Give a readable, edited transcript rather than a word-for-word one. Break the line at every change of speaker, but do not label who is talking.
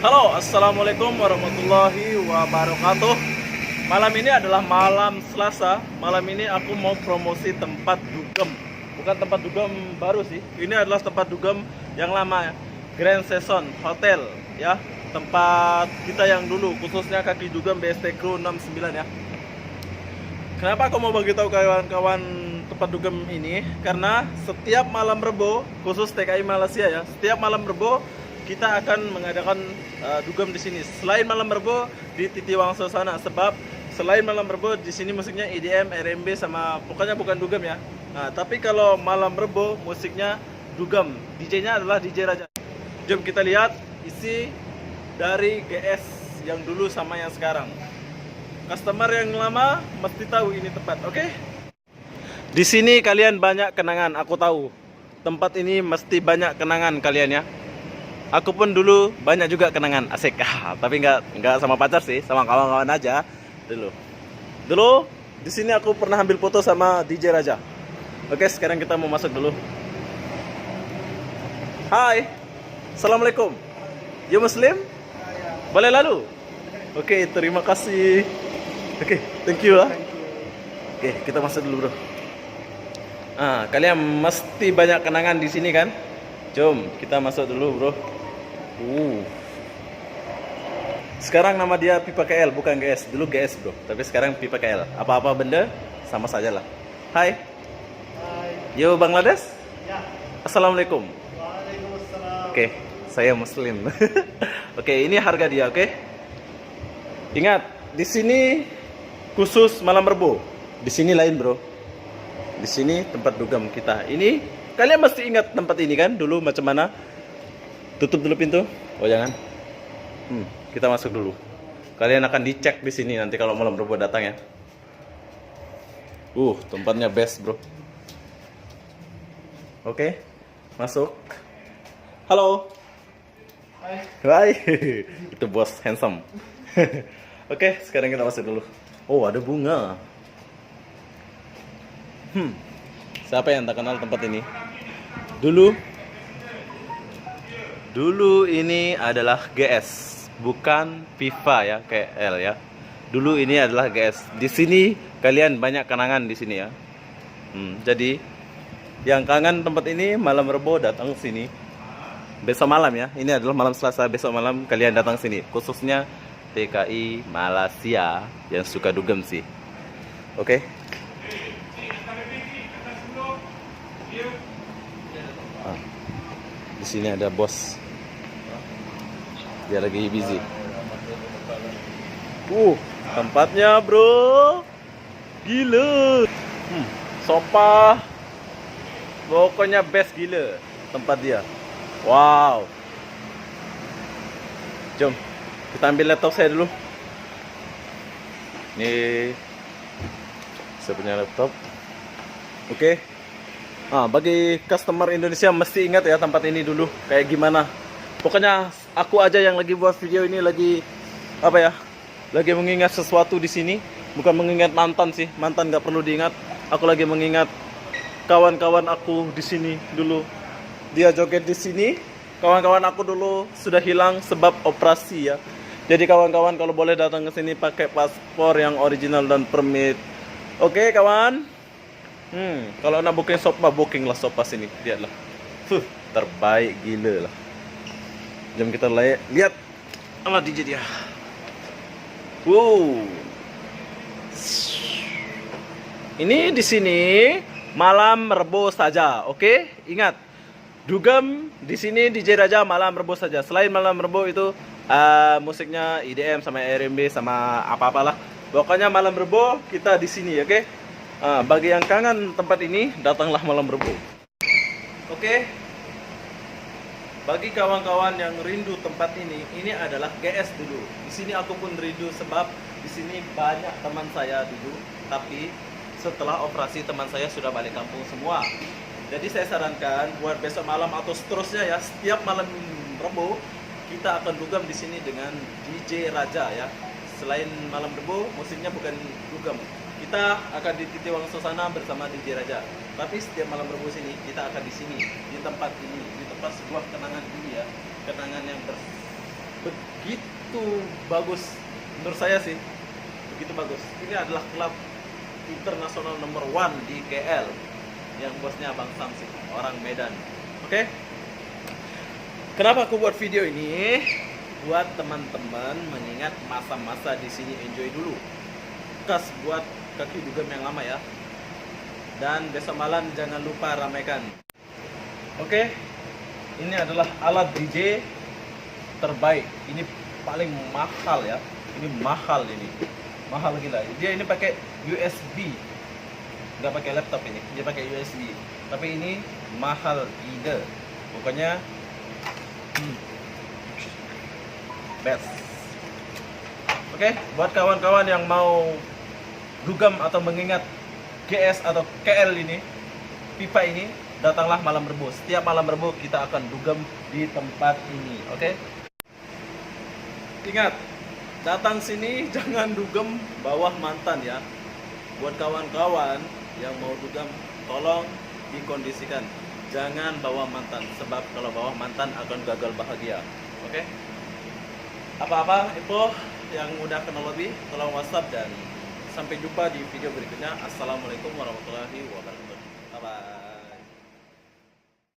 Halo, assalamualaikum warahmatullahi wabarakatuh. Malam ini adalah malam Selasa. Malam ini aku mau promosi tempat dugem. Bukan tempat dugem baru sih. Ini adalah tempat dugem yang lama, Grand Season Hotel, ya. Tempat kita yang dulu, khususnya kaki dugem BST Crew 69 ya. Kenapa aku mau bagi tahu kawan-kawan tempat dugem ini? Karena setiap malam Rebo, khusus TKI Malaysia ya, setiap malam Rebo kita akan mengadakan dugem di sini. Selain malam Rebo di Titi Wangso sana, sebab selain malam Rebo di sini musiknya EDM, R&B sama pokoknya bukan dugem ya. Nah, tapi kalau malam Rebo musiknya dugem. DJ-nya adalah DJ Raja. Jom kita lihat isi dari GS yang dulu sama yang sekarang. Customer yang lama mesti tahu ini tempat, oke? Di sini kalian banyak kenangan, aku tahu. Tempat ini mesti banyak kenangan kalian ya. Aku pun dulu banyak juga kenangan, asik. Tapi nggak sama pacar sih, sama kawan-kawan aja dulu. Dulu di sini aku pernah ambil foto sama DJ Raja. Oke, sekarang kita mau masuk dulu. Hai, assalamualaikum. You Muslim? Boleh lalu? Oke, terima kasih. Oke, thank you lah. Oke, kita masuk dulu bro. Kalian mesti banyak kenangan di sini kan? Jom kita masuk dulu bro. Sekarang nama dia Pipa KL, bukan GS. Dulu GS bro, tapi sekarang Pipa KL. Apa-apa benda sama saja lah. Hai.
Hai.
Yo Bangladesh.
Ya.
Assalamualaikum.
Waalaikumsalam.
Oke, saya Muslim. Oke, ini harga dia, oke? Ingat, di sini khusus malam Rebo. Di sini lain bro. Di sini tempat dugem kita. Ini kalian mesti ingat tempat ini kan? Dulu macam mana? Tutup dulu pintu. Oh jangan. Kita masuk dulu. Kalian akan dicek di sini nanti kalau malam Rebo datang ya. Tempatnya best bro. Oke, masuk. Halo.
Hai.
Hai. Itu bos handsome. Oke, sekarang kita masuk dulu. Oh, ada bunga. Siapa yang tak kenal tempat ini? Dulu ini adalah GS, bukan FIFA ya, KL ya. Dulu ini adalah GS. Di sini kalian banyak kenangan di sini ya. Jadi yang kangen tempat ini malam Rebo datang sini. Besok malam ya. Ini adalah malam Selasa, besok malam kalian datang sini. Khususnya TKI Malaysia yang suka dugem sih. Oke. Di sini ada bos. Dia lagi busy. Tempatnya bro. Gila. Sofa. Pokoknya best gila tempat dia. Wow. Jom kita ambil laptop saya dulu. Nih saya punya laptop. Oke. Bagi customer Indonesia mesti ingat ya tempat ini dulu kayak gimana. Pokoknya aku aja yang lagi buat video ini lagi apa ya? Lagi mengingat sesuatu di sini, bukan mengingat mantan sih. Mantan nggak perlu diingat. Aku lagi mengingat kawan-kawan aku di sini dulu. Dia joget di sini. Kawan-kawan aku dulu sudah hilang sebab operasi ya. Jadi kawan-kawan kalau boleh datang ke sini pakai paspor yang original dan permit. Oke kawan. Kalau nak booking sofa, booking lah sofa sini. Lihatlah. Terbaik gila lah. Jom kita lihat ala DJ dia. Ini di sini malam Rebo saja, oke? Ingat, dugem di sini DJ Raja malam Rebo saja. Selain malam Rebo itu musiknya EDM sama R&B sama apa-apalah. Pokoknya malam Rebo kita di sini, oke? Bagi yang kangen tempat ini, datanglah malam Rebo. Oke? Bagi kawan-kawan yang rindu tempat ini adalah GS dulu. Di sini aku pun rindu sebab di sini banyak teman saya dulu, tapi setelah operasi teman saya sudah balik kampung semua. Jadi saya sarankan buat besok malam atau seterusnya ya, setiap malam Rebo kita akan dugem di sini dengan DJ Raja ya. Selain malam Rebo, musiknya bukan dugem. Kita akan di Titi Wangso sana bersama DJ Raja. Tapi setiap malam Rebo sini kita akan di sini, di tempat ini, di tempat sebuah kenangan ini ya, kenangan yang begitu bagus menurut saya sih, begitu bagus. Ini adalah klub internasional nomor 1 di KL yang bosnya Bang Samsi, orang Medan. Oke? Kenapa aku buat video ini? Buat teman-teman mengingat masa-masa di sini enjoy dulu. Kas buat kaki dugem yang lama ya. Dan besok malam jangan lupa ramaikan. Oke? Ini adalah alat DJ terbaik. Ini paling mahal ya. Ini mahal ini. Mahal gila. Dia ini pakai USB. Nggak pakai laptop ini. Dia pakai USB. Tapi ini mahal gila. Pokoknya best. Oke, buat kawan-kawan yang mau dugem atau mengingat GS atau KL ini, pipa ini, datanglah malam Rebo. Setiap malam Rebo kita akan dugem di tempat ini. Oke? Ingat, datang sini jangan dugem bawah mantan ya. Buat kawan-kawan yang mau dugem, tolong dikondisikan. Jangan bawa mantan, sebab kalau bawa mantan akan gagal bahagia. Oke? Apa-apa info yang udah kenal lebih, tolong WhatsApp dan sampai jumpa di video berikutnya. Assalamualaikum warahmatullahi wabarakatuh. Bye bye.